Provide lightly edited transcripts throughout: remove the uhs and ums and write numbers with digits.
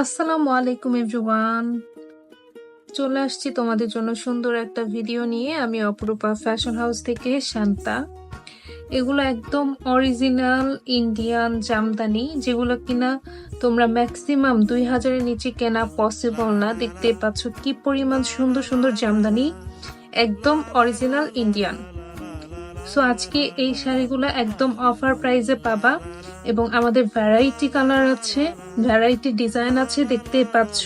আসসালামু আলাইকুম এভরিওয়ান। চলে আসছি তোমাদের জন্য সুন্দর একটা ভিডিও নিয়ে। আমি অপরূপা ফ্যাশন হাউস থেকে শান্তা। এগুলো একদম অরিজিনাল ইন্ডিয়ান জামদানি, যেগুলো কিনা তোমরা ম্যাক্সিমাম 2000-এর নিচে কেনা পসিবল না। দেখতে পাচ্ছ কি পরিমাণ সুন্দর সুন্দর জামদানি, একদম অরিজিনাল ইন্ডিয়ান। সো আজকে এই শাড়িগুলো একদম অফার প্রাইসে পাবা এবং আমাদের ভ্যারাইটি কালার আছে, ভ্যারাইটি ডিজাইন আছে, দেখতে পাচ্ছ।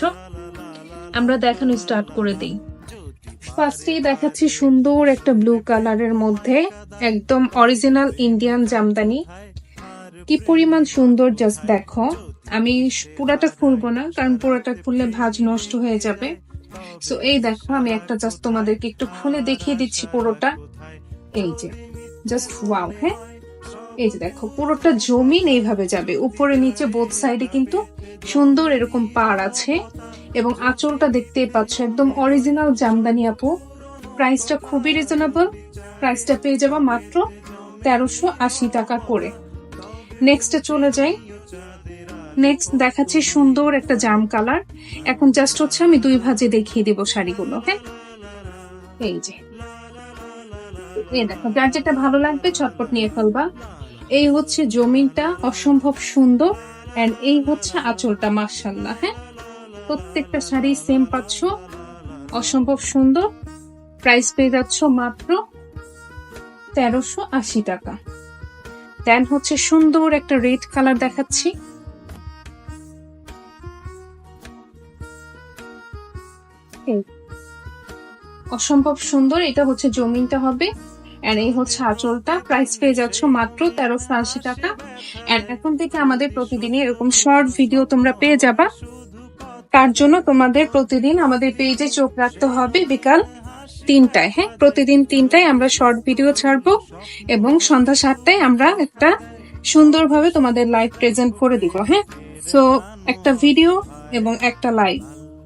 আমরা দেখানো স্টার্ট করে দিই। ফার্স্টেই দেখাচ্ছি সুন্দর একটা ব্লু কালারের মধ্যে একদম অরিজিনাল ইন্ডিয়ান জামদানি। কি পরিমাণ সুন্দর, জাস্ট দেখো। আমি পুরাটা খুলবো না, কারণ পুরাটা খুললে ভাঁজ নষ্ট হয়ে যাবে। সো এই দেখো, আমি একটা জাস্ট তোমাদেরকে একটু খুলে দেখিয়ে দিচ্ছি পুরোটা। এই যে জাস্ট ওয়াও। হ্যাঁ, এই যে দেখো, পুরোটা জমিন এইভাবে যাবে, উপরে নিচে বোথ সাইডে কিন্তু সুন্দর এরকম পাড় আছে। এবং আঁচলটা দেখতেই পাচ্ছ, একদম অরিজিনাল জামদানি আপু। প্রাইসটা খুবই রিজনেবল, প্রাইসটা পেয়ে যাবা মাত্র 1380 টাকা করে। নেক্সটে চলে যাই। নেক্সট দেখাচ্ছি সুন্দর একটা জাম কালার। এখন জাস্ট হচ্ছে আমি দুই ভাঁজে দেখিয়ে দিব শাড়িগুলো। হ্যাঁ, এই যে এই দেখো, যার যেটা ভালো লাগবে ছটপট নিয়ে ফেলবা। এই হচ্ছে জমিনটা, অসম্ভব সুন্দর। এন্ড এই হচ্ছে আঁচলটা, মাশাআল্লাহ। হ্যাঁ, প্রত্যেকটা শাড়ি সেম পাচ্ছ, অসম্ভব সুন্দর। প্রাইস পেয়ে যাচ্ছ মাত্র 1380 টাকা। দেন হচ্ছে সুন্দর একটা রেড কালার দেখাচ্ছি। অসম্ভব সুন্দর, এটা হচ্ছে জমিনটা হবে। আর এই হচ্ছে আঁচলটা। প্রাইস পেয়ে যাচ্ছ মাত্র 1380 টাকা। এন্ড এখন থেকে আমাদের প্রতিদিনই এরকম শর্ট ভিডিও তোমরা পেয়ে যাবা। তার জন্য তোমাদের প্রতিদিন আমাদের পেজে চোখ রাখতে হবে বিকাল 3টায়। হ্যাঁ, প্রতিদিন 3টায় আমরা শর্ট ভিডিও ছাড়বো এবং সন্ধ্যা 7টায় আমরা একটা সুন্দরভাবে তোমাদের লাইভ প্রেজেন্ট করে দিব। হ্যাঁ, সো একটা ভিডিও এবং একটা লাইভ,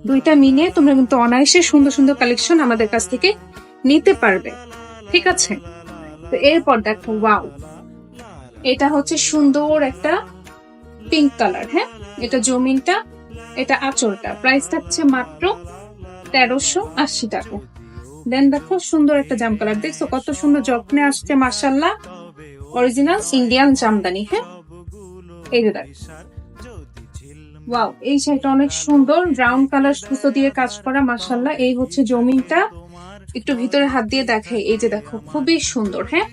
দুইটা মিলিয়ে তোমরা কিন্তু অনায়াসে সুন্দর সুন্দর কালেকশন আমাদের কাছ থেকে নিতে পারবে। ঠিক আছে, তো এরপর দেখো, ওয়াও, এটা হচ্ছে সুন্দর একটা পিঙ্ক কালার। হ্যাঁ, এটা জমিনটা, এটা আঁচলটা। প্রাইস থাকছে মাত্র 1380 টাকা। দেন দেখো সুন্দর একটা জাম কালার, দেখছো কত সুন্দর যত্নে আসছে, মাশাআল্লাহ, অরিজিনাল ইন্ডিয়ান জামদানি। হ্যাঁ, এই যে দেখো, ওয়াও, এই শাড়িটা অনেক সুন্দর, ব্রাউন কালার সুতো দিয়ে কাজ করা, মাশাআল্লাহ। এই হচ্ছে জমিনটা, একটু ভিতরে হাত দিয়ে দেখাই। এই যে দেখো, খুবই সুন্দর। হ্যাঁ,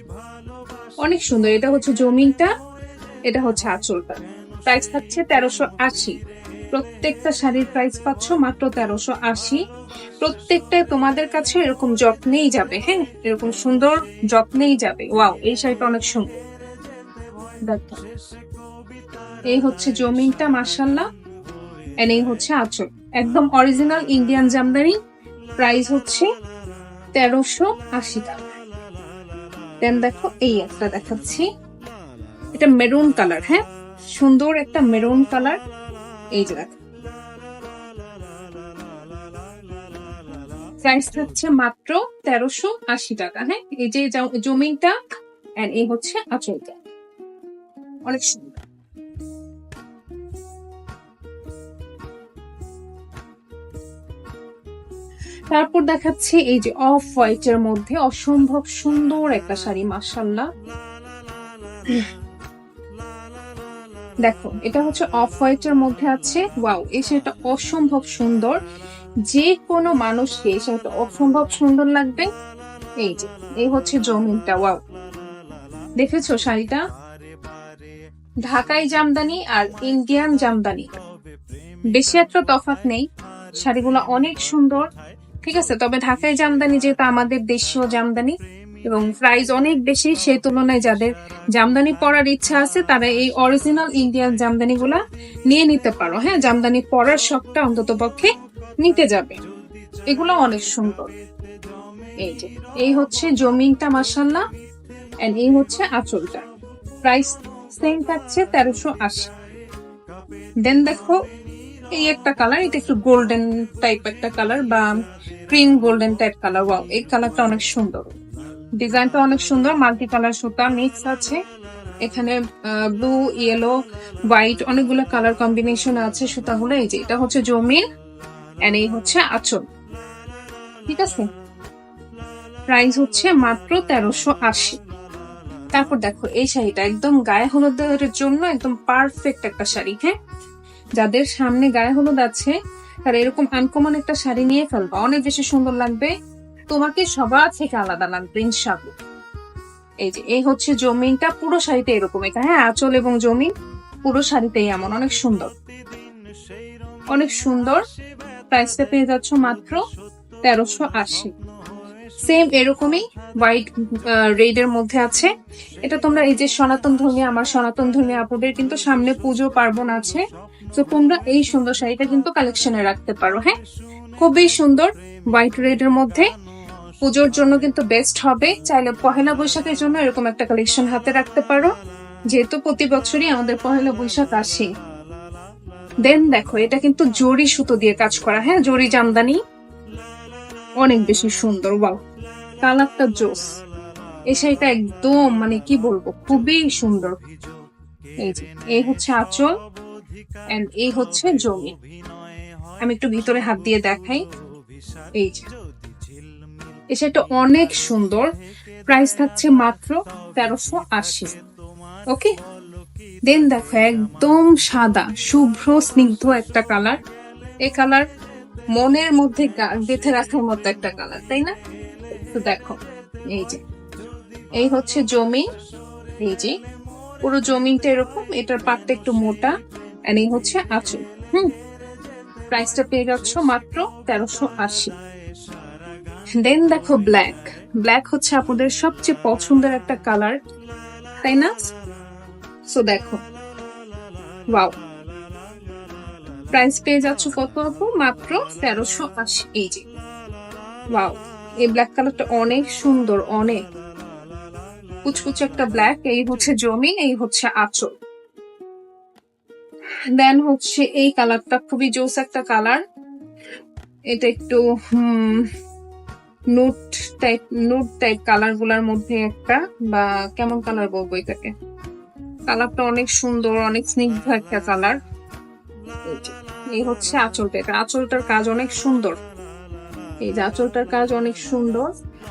অনেক সুন্দর। এটা হচ্ছে জমিনটা, এটা হচ্ছে আঁচলটা। প্রাইস থাকছে 1380। প্রত্যেকটা শাড়ির প্রাইস পাচ্ছ মাত্র 1380। প্রত্যেকটাই তোমাদের কাছে এরকম যত্নেই যাবে। হ্যাঁ, এরকম সুন্দর যত্নেই যাবে। ওয়াও, এই শাড়িটা অনেক সুন্দর। দেখো, এই হচ্ছে জমিনটা, মাশাআল্লাহ। এন্ড এই হচ্ছে আঁচল, একদম অরিজিনাল ইন্ডিয়ান জামদানি। প্রাইস হচ্ছে 1380 টাকা। দেন দেখো, এই একটা দেখাচ্ছি, এটা মেরুন কালার। হ্যাঁ, সুন্দর একটা মেরুন কালার। এই যে দেখো, প্রাইস হচ্ছে মাত্র 1380 টাকা। হ্যাঁ, এই যে জমিনটা এন্ড এই হচ্ছে আঁচলটা, অনেক সুন্দর। তারপর দেখাচ্ছি এই যে অফ হোয়াইট এর মধ্যে অসম্ভব সুন্দর একটা শাড়ি, মাশাআল্লাহ। দেখো, এটা হচ্ছে অফ হোয়াইট এর মধ্যে আছে। ওয়াও, এই শাড়িটা অসম্ভব সুন্দর, যে কোনো মানুষকে এই শাড়িটা অসম্ভব সুন্দর লাগবে। এই যে এই হচ্ছে জমিনটা। ওয়াও, দেখেছো শাড়িটা? ঢাকাই জামদানি আর ইন্ডিয়ান জামদানি বেশি একটা তফাৎ নেই, শাড়িগুলো অনেক সুন্দর। ঠিক আছে, তবে ঢাকাই জামদানি যেহেতু আমাদের দেশীয় জামদানি এবং প্রাইস অনেক বেশি, সেই তুলনায় যাদের জামদানি পরার ইচ্ছা আছে তারা এই অরিজিনাল ইন্ডিয়ান জামদানি গুলা নিয়ে নিতে পারো। হ্যাঁ, জামদানি পরার শখটা অন্তত পক্ষে নিতে যাবে। এগুলো অনেক সুন্দর। এই যে এই হচ্ছে জমিনটা, মাশাআল্লাহ। এন্ড এই হচ্ছে আঁচলটা। প্রাইস সেম থাকছে 1380। দেন দেখো, এই একটা কালার, এটা একটু গোল্ডেন টাইপ একটা কালার বা cream golden type colour. Wow, এই কালারটা অনেক সুন্দর, ডিজাইনটা অনেক সুন্দর, মাল্টি কালার সুতা মিক্স আছে। এখানে ব্লু, ইয়েলো, হোয়াইট অনেকগুলো কালার কম্বিনেশন আছে সুতাগুলো। এই যে এটা হচ্ছে জমিন এন্ড এই হচ্ছে আঁচল। ঠিক আছে, প্রাইস হচ্ছে মাত্র 1380। তারপর দেখো এই শাড়িটা একদম গায়ে হলুদের জন্য একদম পারফেক্ট একটা শাড়ি। হ্যাঁ, যাদের সামনে গায়ে হলুদ আছে তারা এরকম আনকমন একটা শাড়ি নিয়ে ফেলবা, অনেক বেশি সুন্দর লাগবে, তোমাকে সবার থেকে আলাদা লাগবে ইনশাআল্লাহ। এই যে এই হচ্ছে জমিনটা, পুরো শাড়িতে এরকম। এটা হ্যাঁ আঁচল এবং জমিন পুরো শাড়িতেই এমন, অনেক সুন্দর অনেক সুন্দর। প্রাইসটা পেয়ে যাচ্ছ মাত্র 1380। সেম এরকমই হোয়াইট রেড এর মধ্যে আছে। এটা তোমরা এই যে সনাতন ধর্মী, আমার সনাতন ধর্মী আপুদের কিন্তু সামনে পুজো পার্বণ আছে, তো তোমরা এই সুন্দর শাড়িটা কিন্তু কালেকশনে রাখতে পারো। হ্যাঁ, খুবই সুন্দর হোয়াইট রেড এর মধ্যে, পুজোর জন্য কিন্তু বেস্ট হবে। চাইলে পহেলা বৈশাখের জন্য এরকম একটা কালেকশন হাতে রাখতে পারো, যেহেতু প্রতি বছরই আমাদের পহেলা বৈশাখ আসে। দেন দেখো এটা কিন্তু জরি সুতো দিয়ে কাজ করা। হ্যাঁ, জরি জামদানি, অনেক বেশি সুন্দর। ওয়াও, কালারটা জোস। এই শাড়িটা একদম মানে কি বলবো, খুবই সুন্দর। এই যে এই হচ্ছে আঁচল এন্ড এই হচ্ছে জমি। আমি একটু ভিতরে হাত দিয়ে দেখাই। এই যে এই শাড়িটা অনেক সুন্দর, প্রাইস থাকছে মাত্র 1380। ওকে, দেন দেখো একদম সাদা শুভ্র স্নিগ্ধ একটা কালার। এই কালার মনের মধ্যে গেঁথে রাখার মতো একটা কালার, তাই না? তো দেখো এই যে এই হচ্ছে জমি। এই যে পুরো জমিটা এরকম, এটার পাটটা একটু মোটা আর এই হচ্ছে আঁচল। প্রাইসটা পেয়ে যাচ্ছ মাত্র 1380। দেন দেখো ব্ল্যাক। ব্ল্যাক হচ্ছে আপনাদের সবচেয়ে পছন্দের একটা কালার, তাই না? সো দেখো, ওয়াও, প্রাইস পেয়ে যাচ্ছ কত আপু? মাত্র 1380। এই যে ওয়াও, এই ব্ল্যাক কালারটা অনেক সুন্দর, অনেক কুচকুচে একটা ব্ল্যাক। এই হচ্ছে জমিন, এই হচ্ছে আঁচল। দেন হচ্ছে এই কালারটা খুবই জোস একটা কালার। এটা একটু নুট টাইপ কালার গুলার মধ্যে একটা, বা কেমন কালার বলবো এটাকে, কালারটা অনেক সুন্দর, অনেক স্নিগ্ধ একটা কালার। এই হচ্ছে আঁচলটা, এটা আঁচলটার কাজ অনেক সুন্দর। এই যে আঁচলটার কাজ অনেক সুন্দর,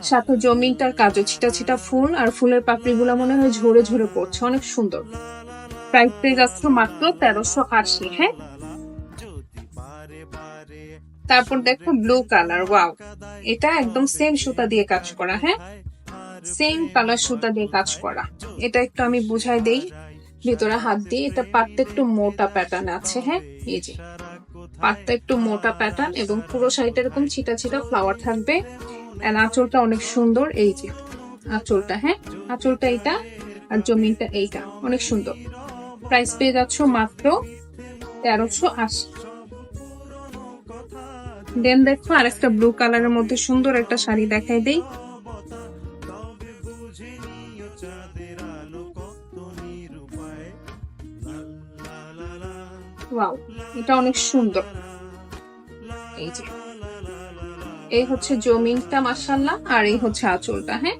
সাথে জমিনটার কাজও ছিটা ছিটা ফুল, আর ফুলের পাপড়ি গুলা মনে হয় ঝরে ঝরে পড়ছে, অনেক সুন্দর। প্রাইস পেয়ে যাচ্ছে মাত্র 1380। হ্যাঁ, তারপর দেখো ব্লু কালার। ওয়াও, এটা একদম সেম সুতা দিয়ে কাজ করা। হ্যাঁ, সেম কালার সুতা দিয়ে কাজ করা। এটা একটু আমি বুঝাই দেই ভিতরে হাত দিয়ে। এটা পাটটা একটু মোটা প্যাটার্ন আছে। হ্যাঁ, এই যে পাটটা একটু মোটা প্যাটার্ন এবং পুরো শাড়িটা এরকম ছিটা ছিটা ফ্লাওয়ার থাকবে। আর আঁচলটা অনেক সুন্দর। এই যে আঁচলটা, হ্যাঁ আঁচলটা এইটা, আর জমিনটা এইটা, অনেক সুন্দর। প্রাইস পেয়ে যাচ্ছ মাত্র 1380। দেন দেখো আরেকটা ব্লু কালারের মধ্যে সুন্দর একটা শাড়ি দেখাই দেই। ওয়াও, এটা অনেক সুন্দর। এই যে এই হচ্ছে জমিনটা মাশাআল্লাহ, আর এই হচ্ছে আঁচলটা। হ্যাঁ,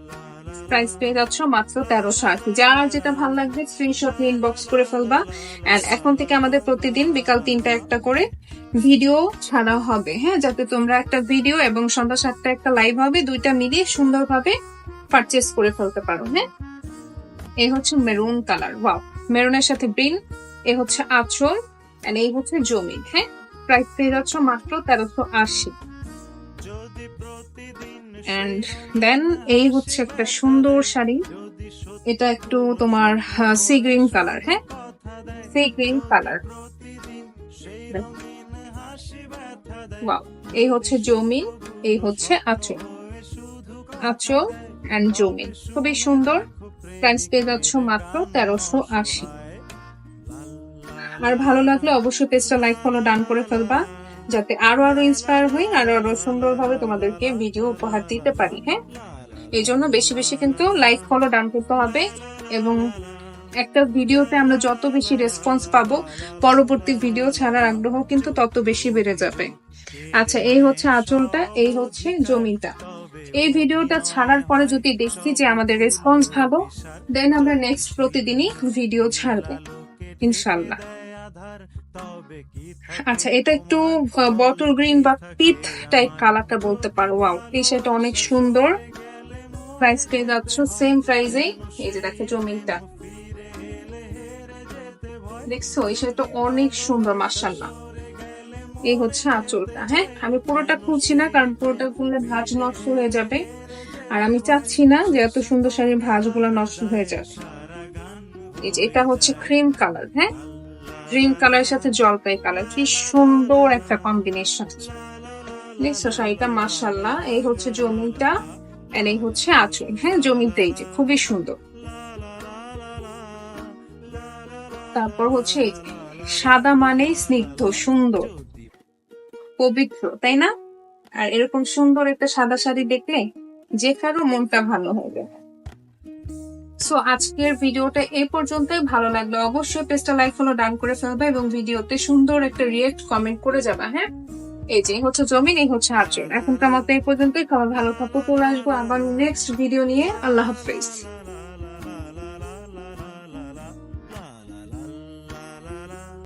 প্রাইস পেয়ে যাচ্ছ মাত্র 1380। যার যেটা ভালো লাগবে স্ক্রিনশট নিয়ে ইনবক্স করে ফেলবা। এন্ড এখন থেকে আমাদের প্রতিদিন বিকাল 3টা একটা করে ভিডিও ছাড়া হবে। হ্যাঁ, যাতে তোমরা একটা ভিডিও এবং সন্ধ্যা 7টা একটা লাইভ হবে, দুইটা মিলিয়ে সুন্দরভাবে পারচেস করে ফেলতে পারো। হ্যাঁ, এই হচ্ছে মেরুন কালার। ওয়াও, মেরুনের সাথে গ্রিন। এই হচ্ছে আঁচল এন্ড এই হচ্ছে জমিন। হ্যাঁ, প্রাইস পেয়ে যাচ্ছ মাত্র 1380। এন্ড দেন এই হচ্ছে একটা সুন্দর শাড়ি। এটা একটু তোমার সি গ্রিন কালার। হ্যাঁ, সি গ্রিন কালার। ওয়াও, এই হচ্ছে জমিন, এই হচ্ছে আঁচল। আঁচল এন্ড জমিন খুবই সুন্দর। প্রাইস পেয়ে যাচ্ছ মাত্র 1380। আর ভালো লাগলে অবশ্যই পেজটা লাইক ফলো ডান করে ফেলবা, যাতে আরো ইন্সপায়ার হই, আরো সুন্দরভাবে তোমাদেরকে ভিডিও উপহার দিতে পারি। হ্যাঁ, এই জন্য বেশি বেশি কিন্তু লাইক ফলো ডান করতে হবে, এবং একটা ভিডিওতে আমরা যত বেশি রেসপন্স পাবো পরবর্তী ভিডিও ছাড়ার আগ্রহ কিন্তু তত বেশি বেড়ে যাবে। আচ্ছা, এই হচ্ছে আঁচলটা, এই হচ্ছে জমিটা। এই ভিডিওটা ছাড়ার পরে যদি দেখি যে আমাদের রেসপন্স ভালো, দেন আমরা নেক্সট প্রতিদিনই ভিডিও ছাড়বো ইনশাল্লাহ। আচ্ছা, এটা একটু বটল গ্রিন বা পিট টাইপ কালারটা বলতে পারো। ওয়াও, এই শাড়িটা অনেক সুন্দর। প্রাইস পেয়ে যাচ্ছ সেম প্রাইসেই। এই যে দেখো জমিনটা, দেখছো এই শাড়িটা অনেক সুন্দর মাশাআল্লাহ। এই হচ্ছে আঁচলটা। হ্যাঁ, আমি পুরোটা খুলছি না, কারণ পুরোটা খুললে ভাঁজ নষ্ট হয়ে যাবে, আর আমি চাচ্ছি না যে এত সুন্দর শাড়ির ভাঁজগুলো নষ্ট হয়ে যাবে। এই যে এটা হচ্ছে ক্রিম কালার। হ্যাঁ, ক্রিম কালারের সাথে জলপাই কালার, কি সুন্দর একটা কম্বিনেশন। দেখছো শাড়িটা মাশাআল্লাহ। এই হচ্ছে জমিটা, আর এই হচ্ছে আঁচল। হ্যাঁ, জমিটা এই যে খুবই সুন্দর। তারপর হচ্ছে এই যে সাদা মানেই স্নিগ্ধ, সুন্দর, পবিত্র, তাই না? আর এরকম সুন্দর একটা সাদা শাড়ি দেখলে যে কারো মনটা ভালো হয়ে যাবে। সো আজকের ভিডিওটা এই পর্যন্তই। ভালো লাগলে অবশ্যই পেজটা লাইক ফলো ডান করে ফেলবে এবং ভিডিওতে সুন্দর একটা রিয়েক্ট কমেন্ট করে যাবা। হ্যাঁ, এই যে হচ্ছে জমিন, এই হচ্ছে আঁচল। এখনকার মতো এই পর্যন্তই। খাবার ভালো থাকো, পরে আসবো আবার নেক্সট ভিডিও নিয়ে। আল্লাহ হাফেজ।